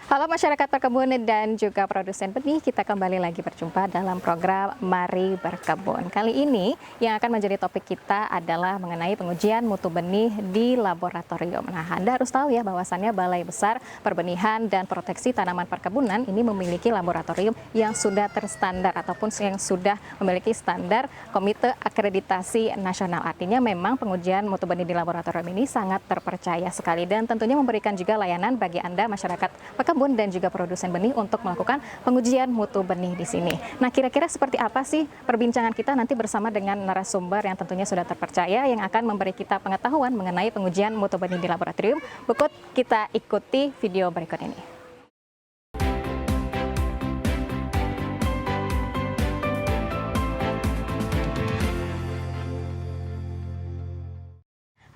Halo masyarakat perkebun dan juga produsen benih, kita kembali lagi berjumpa dalam program Mari Berkebun. Kali ini yang akan menjadi topik kita adalah mengenai pengujian mutu benih di laboratorium. Nah, Anda harus tahu ya bahwasannya Balai Besar Perbenihan dan Proteksi Tanaman Perkebunan ini memiliki laboratorium yang sudah terstandar ataupun yang sudah memiliki standar Komite Akreditasi Nasional. Artinya memang pengujian mutu benih di laboratorium ini sangat terpercaya sekali dan tentunya memberikan juga layanan bagi Anda masyarakat perkebun dan juga produsen benih untuk melakukan pengujian mutu benih di sini. Nah, kira-kira seperti apa sih perbincangan kita nanti bersama dengan narasumber yang tentunya sudah terpercaya yang akan memberi kita pengetahuan mengenai pengujian mutu benih di laboratorium. Berikut kita ikuti video berikut ini.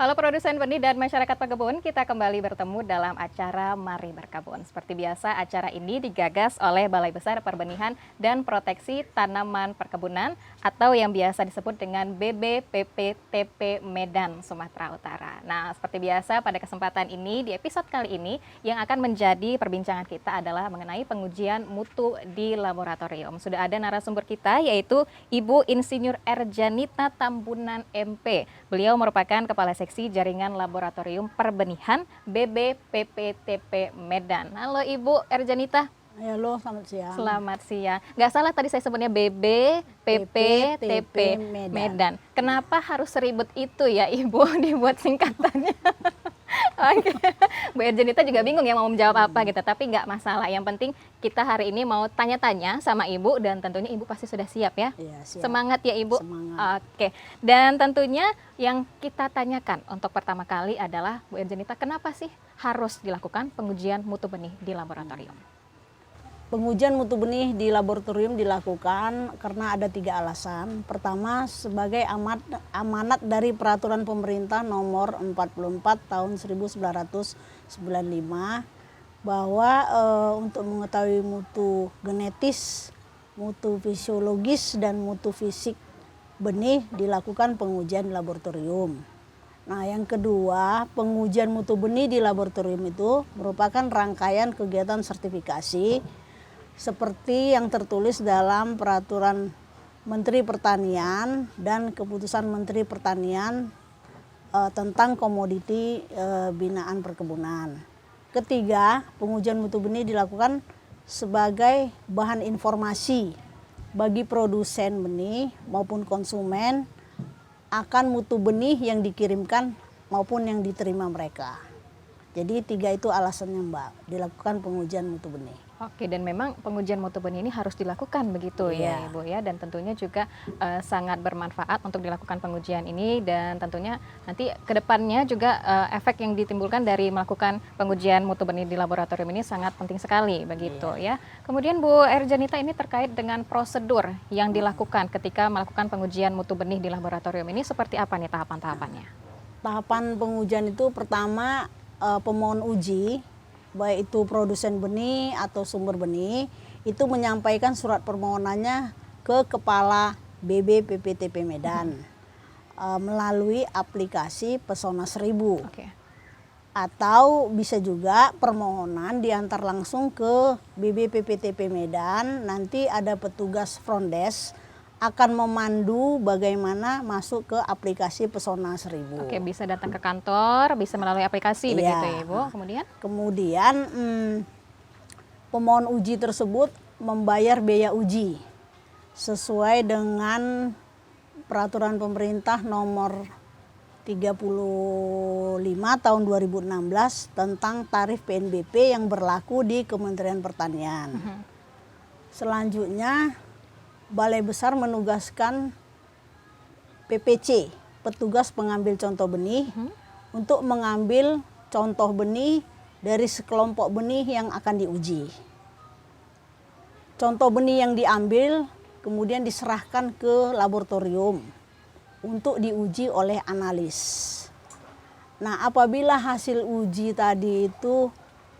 Halo produsen benih dan masyarakat perkebun, kita kembali bertemu dalam acara Mari Berkebun. Seperti biasa, acara ini digagas oleh Balai Besar Perbenihan dan Proteksi Tanaman Perkebunan atau yang biasa disebut dengan BBPPTP Medan, Sumatera Utara. Nah, seperti biasa pada kesempatan ini, di episode kali ini, yang akan menjadi perbincangan kita adalah mengenai pengujian mutu di laboratorium. Sudah ada narasumber kita, yaitu Ibu Insinyur Erjanita Tambunan MP. Beliau merupakan Kepala Seksi Jaringan Laboratorium Perbenihan BBPPTP Medan. Halo Ibu Erjanita. Halo, selamat siang. Selamat siang. Nggak salah tadi saya sebutnya BBPPTP Medan. Kenapa harus seribet itu ya Ibu dibuat singkatannya? Oke. Bu Erjanita juga bingung ya mau menjawab apa gitu, tapi nggak masalah. Yang penting kita hari ini mau tanya-tanya sama Ibu dan tentunya Ibu pasti sudah siap ya? Iya, siap. Semangat ya Ibu? Semangat. Oke. Dan tentunya yang kita tanyakan untuk pertama kali adalah Bu Erjanita, kenapa sih harus dilakukan pengujian mutu benih di laboratorium? Pengujian mutu benih di laboratorium dilakukan karena ada 3 alasan. Pertama, sebagai amanat dari Peraturan Pemerintah Nomor 44 Tahun 1995 bahwa untuk mengetahui mutu genetis, mutu fisiologis, dan mutu fisik benih dilakukan pengujian di laboratorium. Nah, yang kedua, pengujian mutu benih di laboratorium itu merupakan rangkaian kegiatan sertifikasi seperti yang tertulis dalam Peraturan Menteri Pertanian dan Keputusan Menteri Pertanian tentang komoditi binaan perkebunan. Ketiga, pengujian mutu benih dilakukan sebagai bahan informasi bagi produsen benih maupun konsumen akan mutu benih yang dikirimkan maupun yang diterima mereka. Jadi 3 itu alasannya Mbak, dilakukan pengujian mutu benih. Oke, dan memang pengujian mutu benih ini harus dilakukan begitu ya Ibu ya, dan tentunya juga sangat bermanfaat untuk dilakukan pengujian ini dan tentunya nanti kedepannya juga efek yang ditimbulkan dari melakukan pengujian mutu benih di laboratorium ini sangat penting sekali begitu ya. Kemudian Bu Erjanita, ini terkait dengan prosedur yang dilakukan ketika melakukan pengujian mutu benih di laboratorium ini seperti apa nih tahapan-tahapannya? Tahapan pengujian itu pertama pemohon uji, baik itu produsen benih atau sumber benih, itu menyampaikan surat permohonannya ke Kepala BBPPTP Medan melalui aplikasi Pesona 1000. Oke. Atau bisa juga permohonan diantar langsung ke BBPPTP Medan, nanti ada petugas front desk akan memandu bagaimana masuk ke aplikasi Pesona 1000. Oke, bisa datang ke kantor, bisa melalui aplikasi begitu ya Ibu. Kemudian pemohon uji tersebut membayar biaya uji sesuai dengan Peraturan Pemerintah Nomor 35 Tahun 2016 tentang tarif PNBP yang berlaku di Kementerian Pertanian. Selanjutnya Balai Besar menugaskan PPC, petugas pengambil contoh benih, untuk mengambil contoh benih dari sekelompok benih yang akan diuji. Contoh benih yang diambil kemudian diserahkan ke laboratorium untuk diuji oleh analis. Nah, apabila hasil uji tadi itu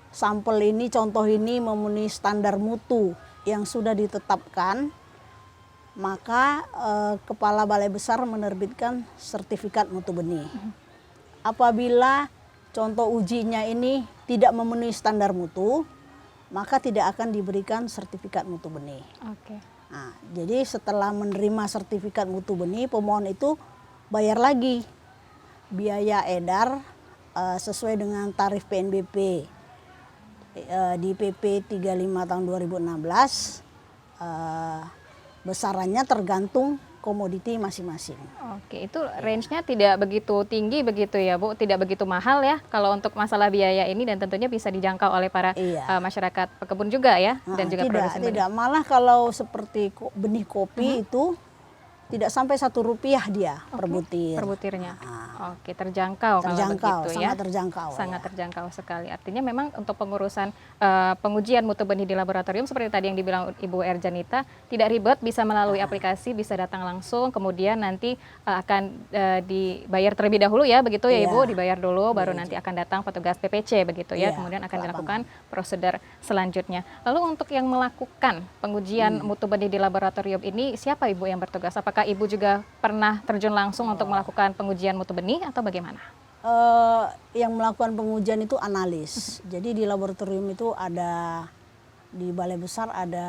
sampel ini, contoh ini memenuhi standar mutu yang sudah ditetapkan, maka Kepala Balai Besar menerbitkan sertifikat mutu benih. Apabila contoh ujinya ini tidak memenuhi standar mutu, maka tidak akan diberikan sertifikat mutu benih. Oke. Nah, jadi setelah menerima sertifikat mutu benih, pemohon itu bayar lagi biaya edar sesuai dengan tarif PNBP di PP 35 tahun 2016. Besarannya tergantung komoditi masing-masing. Oke, itu range-nya tidak begitu tinggi begitu ya Bu, tidak begitu mahal ya kalau untuk masalah biaya ini, dan tentunya bisa dijangkau oleh para masyarakat pekebun juga ya, dan juga produsen benih. Tidak, malah kalau seperti benih kopi itu tidak sampai Rp1 dia per butir. Per butirnya. Oke, terjangkau kalau begitu ya. Sangat terjangkau. Sangat terjangkau sekali. Artinya memang untuk pengurusan pengujian mutu benih di laboratorium seperti tadi yang dibilang Ibu Erjanita, tidak ribet, bisa melalui aplikasi, bisa datang langsung, kemudian nanti akan dibayar terlebih dahulu ya, begitu ya Ibu, dibayar dulu, baru nanti akan datang petugas PPC begitu ya, kemudian akan dilakukan prosedur selanjutnya. Lalu untuk yang melakukan pengujian mutu benih di laboratorium ini, siapa Ibu yang bertugas? Apakah Ibu juga pernah terjun langsung untuk melakukan pengujian mutu benih atau bagaimana? Yang melakukan pengujian itu analis. Jadi di laboratorium itu ada, di balai besar ada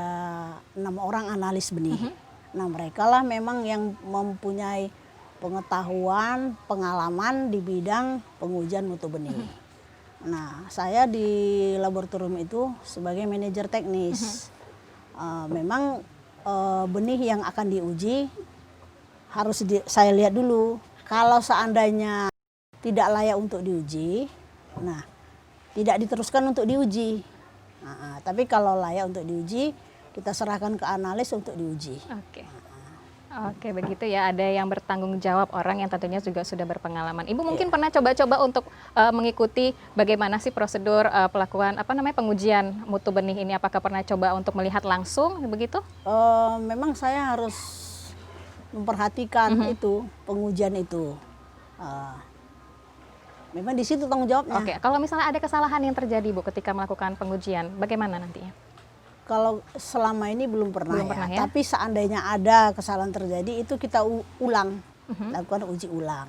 6 orang analis benih. Nah, mereka lah memang yang mempunyai pengetahuan, pengalaman di bidang pengujian mutu benih. Nah, saya di laboratorium itu sebagai manajer teknis. Memang benih yang akan diuji harus saya lihat dulu. Kalau seandainya tidak layak untuk diuji, nah tidak diteruskan untuk diuji. Tapi kalau layak untuk diuji, kita serahkan ke analis untuk diuji. Oke, begitu ya. Ada yang bertanggung jawab, orang yang tentunya juga sudah berpengalaman. Ibu mungkin pernah coba-coba untuk mengikuti bagaimana sih prosedur pelakuan pengujian mutu benih ini? Apakah pernah coba untuk melihat langsung begitu? Memang saya harus memperhatikan itu pengujian itu. Memang di situ tanggung jawabnya. Oke, kalau misalnya ada kesalahan yang terjadi Bu ketika melakukan pengujian, bagaimana nantinya? Kalau selama ini belum pernah ya. Tapi seandainya ada kesalahan terjadi, itu kita ulang, lakukan uji ulang.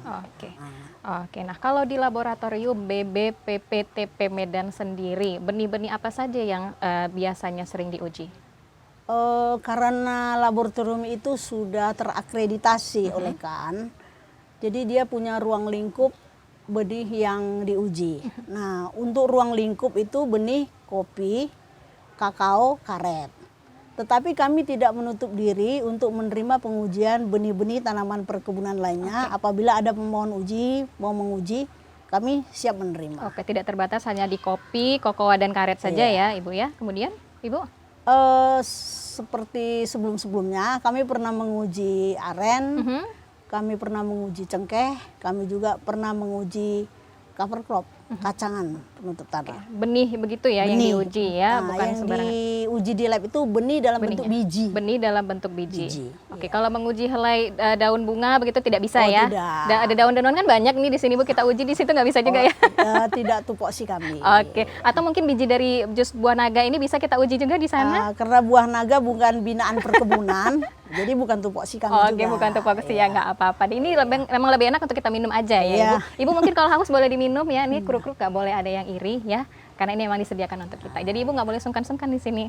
Oke, nah kalau di laboratorium BBPPTP Medan sendiri, benih-benih apa saja yang biasanya sering diuji? Karena laboratorium itu sudah terakreditasi oleh KAN, jadi dia punya ruang lingkup benih yang diuji. Nah, untuk ruang lingkup itu benih kopi, kakao, karet. Tetapi kami tidak menutup diri untuk menerima pengujian benih-benih tanaman perkebunan lainnya. Apabila ada pemohon uji mau menguji, kami siap menerima. Oke, tidak terbatas hanya di kopi, kokoa, dan karet saja ya Ibu ya. Kemudian Ibu? Seperti sebelum-sebelumnya kami pernah menguji aren, kami pernah menguji cengkeh, kami juga pernah menguji cover crop, kacangan penutup tanah. Benih begitu ya yang diuji ya, bukan yang sembarangan. Diuji di lab itu benih dalam bentuk biji. Benih dalam bentuk biji. Oke, kalau menguji helai daun bunga begitu tidak bisa ya? Tidak. Ada daun-daunan kan banyak nih di sini Bu, kita uji di situ nggak bisa juga ya? Tidak tupoksi kami. Oke, atau mungkin biji dari jus buah naga ini bisa kita uji juga di sana? Karena buah naga bukan binaan perkebunan, jadi bukan tupoksi kami juga. Oke, bukan tupoksi ya, nggak apa-apa. Ini memang lebih enak untuk kita minum aja ya Ibu. Ibu mungkin kalau haus boleh diminum ya, nih kruk-kruk nggak boleh ada yang iri ya, karena ini memang disediakan untuk kita. Jadi Ibu nggak boleh sungkan-sungkan di sini.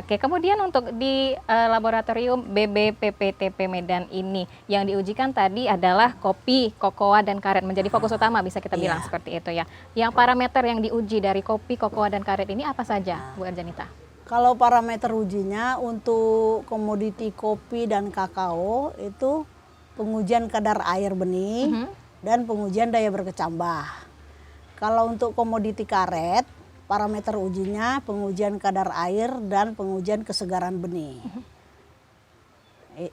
Oke, kemudian untuk di laboratorium BBPPTP Medan ini yang diujikan tadi adalah kopi, kokoa, dan karet menjadi fokus utama, bisa kita bilang seperti itu ya. Yang parameter yang diuji dari kopi, kokoa, dan karet ini apa saja Bu Erjanita? Kalau parameter ujinya untuk komoditi kopi dan kakao itu pengujian kadar air benih dan pengujian daya berkecambah. Kalau untuk komoditi karet, parameter ujinya pengujian kadar air dan pengujian kesegaran benih.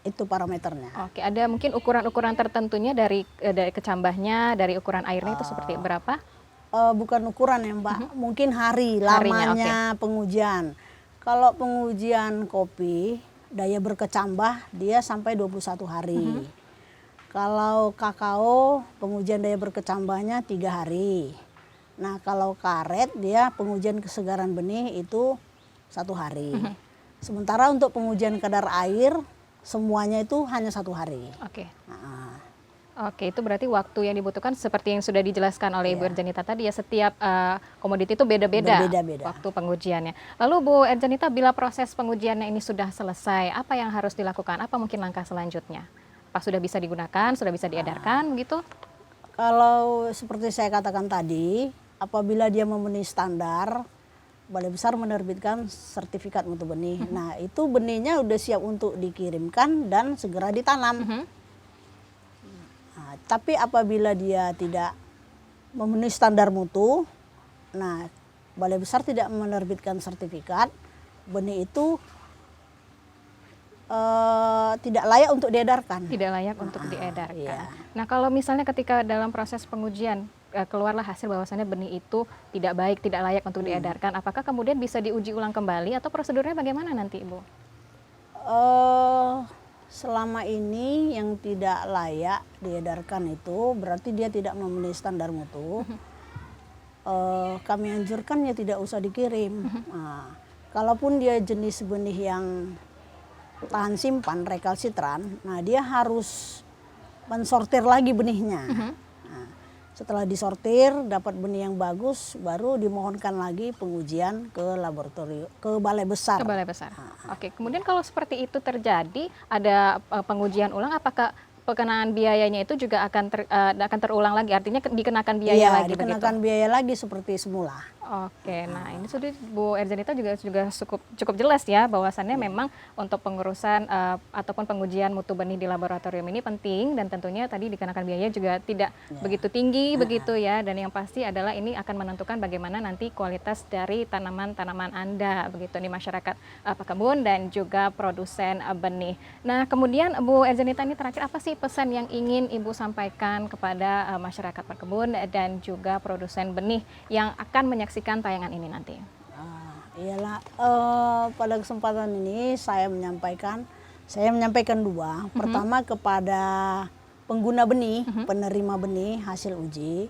Itu parameternya. Oke, ada mungkin ukuran-ukuran tertentunya dari kecambahnya, dari ukuran airnya itu seperti berapa? Bukan ukuran ya Mbak, mungkin lamanya pengujian. Kalau pengujian kopi, daya berkecambah dia sampai 21 hari. Kalau kakao, pengujian daya berkecambahnya 3 hari. Nah, kalau karet dia pengujian kesegaran benih itu 1 hari. Sementara untuk pengujian kadar air semuanya itu hanya 1 hari. Oke, itu berarti waktu yang dibutuhkan seperti yang sudah dijelaskan oleh Ibu Iya. Erjanita tadi ya, setiap komoditi itu beda-beda Berbeda-beda. waktu pengujiannya. Lalu Bu Erjanita, bila proses pengujiannya ini sudah selesai, apa yang harus dilakukan? Apa mungkin langkah selanjutnya? Apa sudah bisa digunakan, sudah bisa diedarkan begitu? Kalau seperti saya katakan tadi, apabila dia memenuhi standar, Balai Besar menerbitkan sertifikat mutu benih. Nah, itu benihnya udah siap untuk dikirimkan dan segera ditanam. Nah, tapi apabila dia tidak memenuhi standar mutu, nah Balai Besar tidak menerbitkan sertifikat, benih itu tidak layak untuk diedarkan. Tidak layak untuk diedarkan. Iya. Nah, kalau misalnya ketika dalam proses pengujian keluarlah hasil bahwasannya benih itu tidak baik, tidak layak untuk diedarkan, apakah kemudian bisa diuji ulang kembali atau prosedurnya bagaimana nanti, Ibu? Selama ini yang tidak layak diedarkan itu berarti dia tidak memenuhi standar mutu. Kami anjurkan ya tidak usah dikirim. Nah, kalaupun dia jenis benih yang tahan simpan, rekalsitran, nah dia harus mensortir lagi benihnya. Nah, setelah disortir dapat benih yang bagus, baru dimohonkan lagi pengujian ke laboratorium, ke Balai Besar. Ke Balai Besar. Oke, kemudian kalau seperti itu terjadi, ada pengujian ulang, apakah pengenaan biayanya itu juga akan terulang lagi? Artinya dikenakan biaya Iya, lagi dikenakan begitu? biaya lagi seperti semula. Oke, nah ini sudah Bu Erjanita juga cukup jelas ya bahwasannya memang untuk pengurusan ataupun pengujian mutu benih di laboratorium ini penting, dan tentunya tadi dikenakan biaya juga tidak begitu tinggi begitu ya, dan yang pasti adalah ini akan menentukan bagaimana nanti kualitas dari tanaman-tanaman Anda begitu di masyarakat pekebun dan juga produsen benih. Nah, kemudian Bu Erjanita, ini terakhir, apa sih pesan yang ingin Ibu sampaikan kepada masyarakat pekebun dan juga produsen benih yang akan menyaksikan tayangan ini nanti? Iyalah, pada kesempatan ini saya menyampaikan dua. Pertama kepada pengguna benih, penerima benih hasil uji,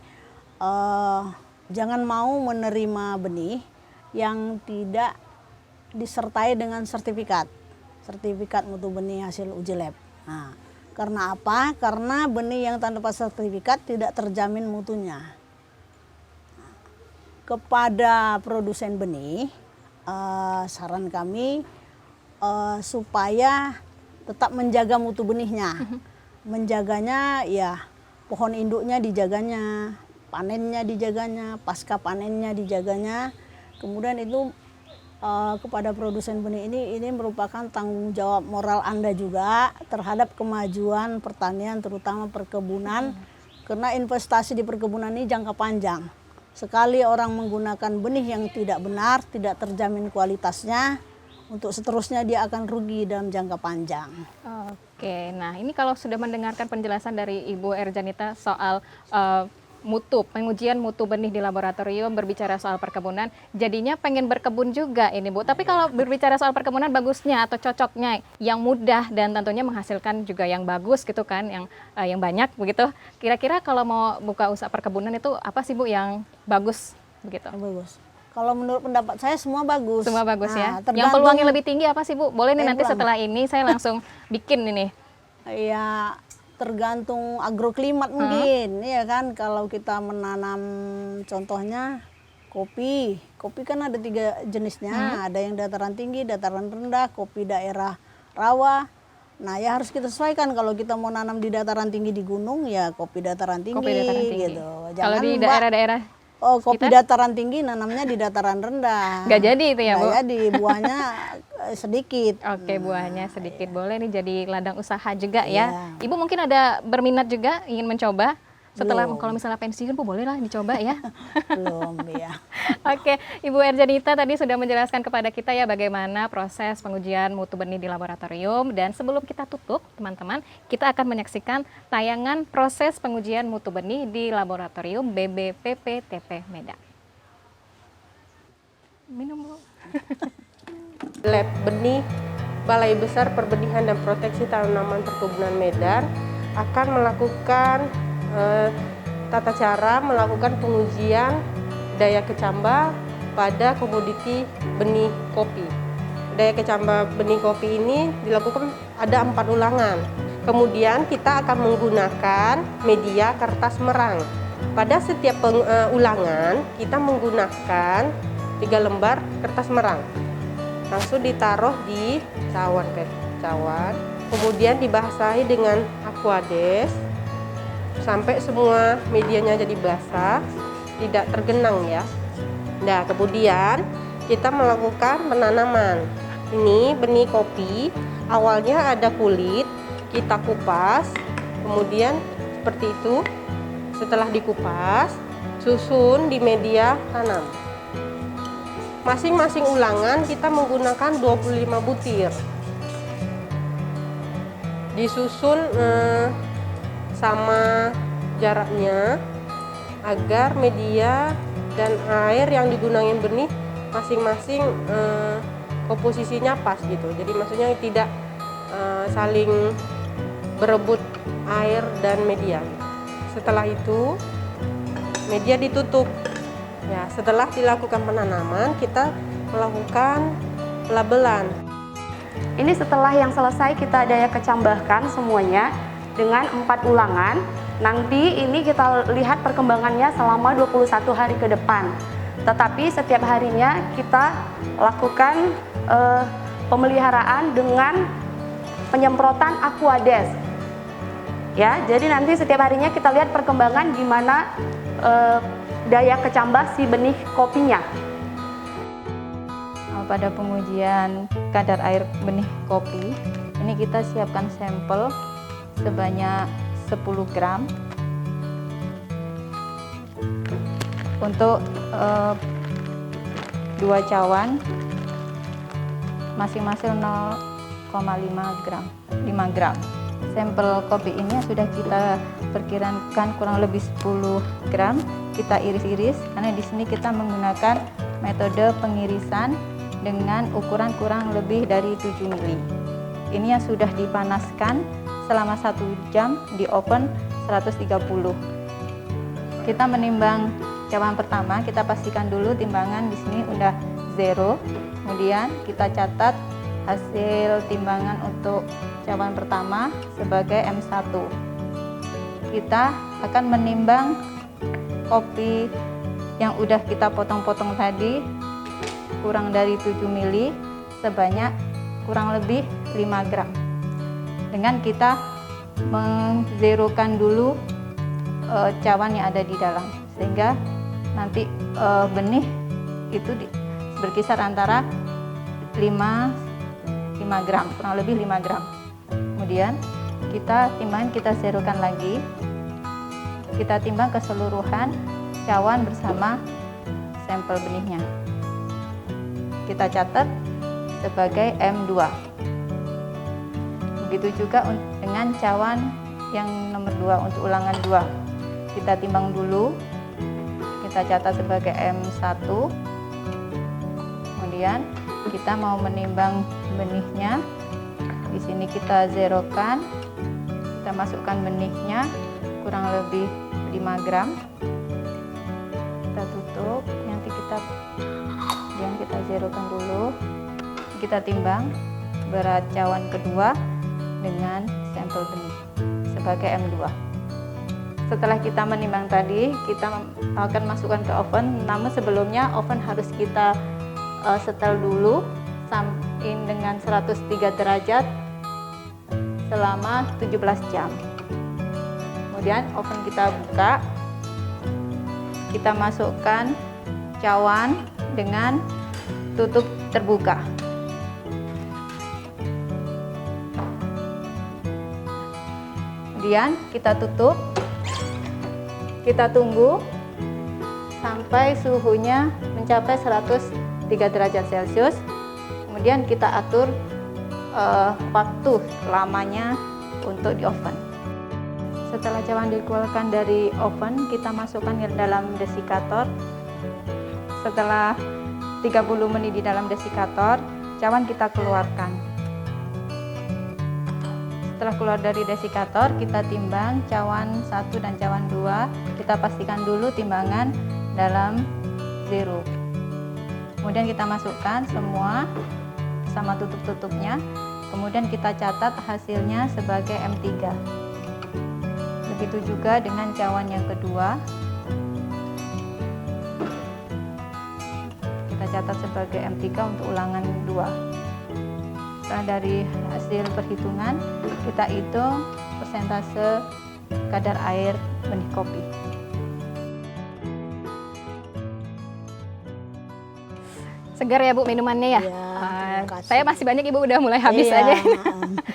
jangan mau menerima benih yang tidak disertai dengan sertifikat mutu benih hasil uji lab. Nah, karena apa? Karena benih yang tanpa sertifikat tidak terjamin mutunya. Kepada produsen benih, saran kami supaya tetap menjaga mutu benihnya. Menjaganya ya pohon induknya dijaganya, panennya dijaganya, pasca panennya dijaganya. Kemudian itu kepada produsen benih ini merupakan tanggung jawab moral Anda juga terhadap kemajuan pertanian, terutama perkebunan. Karena investasi di perkebunan ini jangka panjang. Sekali orang menggunakan benih yang tidak benar, tidak terjamin kualitasnya, untuk seterusnya dia akan rugi dalam jangka panjang. Oke, nah ini kalau sudah mendengarkan penjelasan dari Ibu Erjanita soal pengujian mutu benih di laboratorium, berbicara soal perkebunan, jadinya pengen berkebun juga ini Bu. Tapi kalau berbicara soal perkebunan, bagusnya atau cocoknya yang mudah dan tentunya menghasilkan juga yang bagus gitu kan, yang banyak begitu. Kira-kira kalau mau buka usaha perkebunan itu apa sih Bu yang bagus begitu? Bagus. Kalau menurut pendapat saya semua bagus. Semua bagus ya. Nah, Yang peluangnya lebih tinggi apa sih Bu? Boleh nih nanti peluang. setelah ini saya langsung bikin ini. Ya tergantung agroklimat mungkin, ya kan. Kalau kita menanam contohnya kopi kan ada 3 jenisnya. Ada yang dataran tinggi, dataran rendah, kopi daerah rawa. Nah ya harus kita sesuaikan. Kalau kita mau nanam di dataran tinggi di gunung ya kopi dataran tinggi, gitu. Kalau di daerah-daerah kopi dataran tinggi nanamnya di dataran rendah. nggak jadi itu ya Bu? Nggak jadi, buahnya sedikit. Oke, buahnya sedikit. Boleh nih jadi ladang usaha juga ya. Iya. Ibu mungkin ada berminat juga ingin mencoba? Setelah Belum. kalau misalnya pensiun Bu, boleh lah dicoba ya. Belum ya. Oke, Ibu Erjanita tadi sudah menjelaskan kepada kita ya bagaimana proses pengujian mutu benih di laboratorium. Dan sebelum kita tutup, teman-teman, kita akan menyaksikan tayangan proses pengujian mutu benih di laboratorium BBPPTP Medan. Minum Bu. Lab Benih Balai Besar Perbenihan dan Proteksi Tanaman Perkebunan Medan akan melakukan tata cara melakukan pengujian daya kecambah pada komoditi benih kopi. Daya kecambah benih kopi ini dilakukan ada 4 ulangan. Kemudian kita akan menggunakan media kertas merang. Pada setiap ulangan kita menggunakan 3 lembar kertas merang. Langsung ditaruh di cawan, kemudian dibasahi dengan aquades sampai semua medianya jadi basah, tidak tergenang ya. Nah, kemudian kita melakukan penanaman. Ini benih kopi, awalnya ada kulit, kita kupas, kemudian seperti itu. Setelah dikupas, susun di media tanam. Masing-masing ulangan kita menggunakan 25 butir. Disusun sama jaraknya agar media dan air yang digunakan benih masing-masing komposisinya pas gitu. Jadi maksudnya tidak saling berebut air dan media. Setelah itu media ditutup. Ya, setelah dilakukan penanaman kita melakukan pelabelan. Ini setelah yang selesai kita daya kecambahkan semuanya dengan 4 ulangan. Nanti ini kita lihat perkembangannya selama 21 hari ke depan. Tetapi setiap harinya kita lakukan pemeliharaan dengan penyemprotan aquades. Ya, jadi nanti setiap harinya kita lihat perkembangan gimana daya kecambah si benih kopinya. Pada pengujian kadar air benih kopi, ini kita siapkan sampel sebanyak 10 gram untuk 2 cawan, masing-masing 0,5 gram, 5 gram. Sampel kopi ini sudah kita perkirakan kurang lebih 10 gram. Kita iris-iris karena di sini kita menggunakan metode pengirisan dengan ukuran kurang lebih dari 7 mili. Ini yang sudah dipanaskan selama 1 jam di oven 130. Kita menimbang cawan pertama, kita pastikan dulu timbangan di sini udah 0. Kemudian kita catat hasil timbangan untuk cawan pertama sebagai M1. Kita akan menimbang kopi yang udah kita potong-potong tadi kurang dari 7 mili sebanyak kurang lebih 5 gram. Dengan kita mengzerokan dulu cawan yang ada di dalam, sehingga nanti benih itu berkisar antara 5 gram, kurang lebih 5 gram. Kemudian kita timbang, kita zerokan lagi, kita timbang keseluruhan cawan bersama sampel benihnya. Kita catat sebagai M2. Begitu juga dengan cawan yang nomor 2 untuk ulangan 2. Kita timbang dulu, kita catat sebagai M1. Kemudian kita mau menimbang benihnya. Di sini kita zerokan, kita masukkan benihnya kurang lebih 5 gram. Kita tutup, nanti kita zerokan dulu. Kita timbang berat cawan kedua dengan sampel benih sebagai M2. Setelah kita menimbang tadi, kita akan masukkan ke oven. Namun sebelumnya oven harus kita setel dulu sampai dengan 103 derajat selama 17 jam. Kemudian oven kita buka, kita masukkan cawan dengan tutup terbuka. Kemudian kita tutup, kita tunggu sampai suhunya mencapai 103 derajat Celcius. Kemudian kita atur waktu lamanya untuk di oven. Setelah cawan dikeluarkan dari oven, kita masukkan ke dalam desikator. Setelah 30 menit di dalam desikator, cawan kita keluarkan. Setelah keluar dari desikator, kita timbang cawan 1 dan cawan 2. Kita pastikan dulu timbangan dalam 0. Kemudian kita masukkan semua sama tutup-tutupnya. Kemudian kita catat hasilnya sebagai M3. Begitu juga dengan cawan yang kedua. Kita catat sebagai M3 untuk ulangan 2. Setelah dari hasil perhitungan, kita hitung persentase kadar air benih kopi. Segar ya Bu minumannya ya? Iya, terima kasih. Saya masih banyak Ibu udah mulai habis Iya, aja.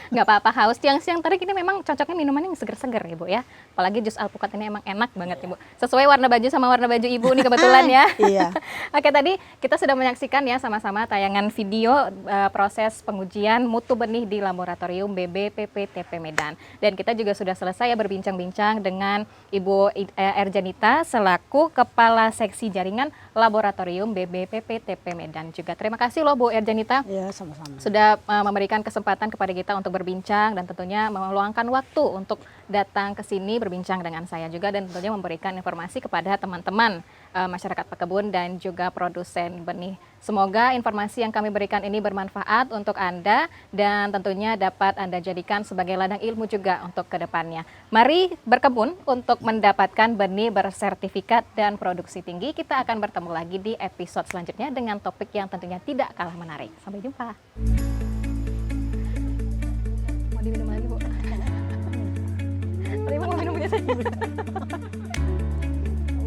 Nggak apa-apa, haus siang-siang tadi ini memang cocoknya minuman yang segar-segar ya Bu ya. Apalagi jus alpukat ini emang enak banget Ibu. Sesuai warna baju sama warna baju Ibu nih kebetulan ya. Iya. Oke, tadi kita sudah menyaksikan ya sama-sama tayangan video proses pengujian mutu benih di laboratorium BBPPTP Medan. Dan kita juga sudah selesai ya berbincang-bincang dengan Ibu Erjanita selaku Kepala Seksi Jaringan Laboratorium BBPPTP Medan juga. Terima kasih loh Bu Erjanita Iya, sama-sama. sudah memberikan kesempatan kepada kita untuk berbincang dan tentunya meluangkan waktu untuk datang ke sini berbincang dengan saya juga dan tentunya memberikan informasi kepada teman-teman masyarakat pekebun dan juga produsen benih. Semoga informasi yang kami berikan ini bermanfaat untuk Anda dan tentunya dapat Anda jadikan sebagai ladang ilmu juga untuk kedepannya. Mari berkebun untuk mendapatkan benih bersertifikat dan produksi tinggi. Kita akan bertemu lagi di episode selanjutnya dengan topik yang tentunya tidak kalah menarik. Sampai jumpa. Mau diminum lagi Bu? Tadi mau minum punya saya.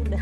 Udah.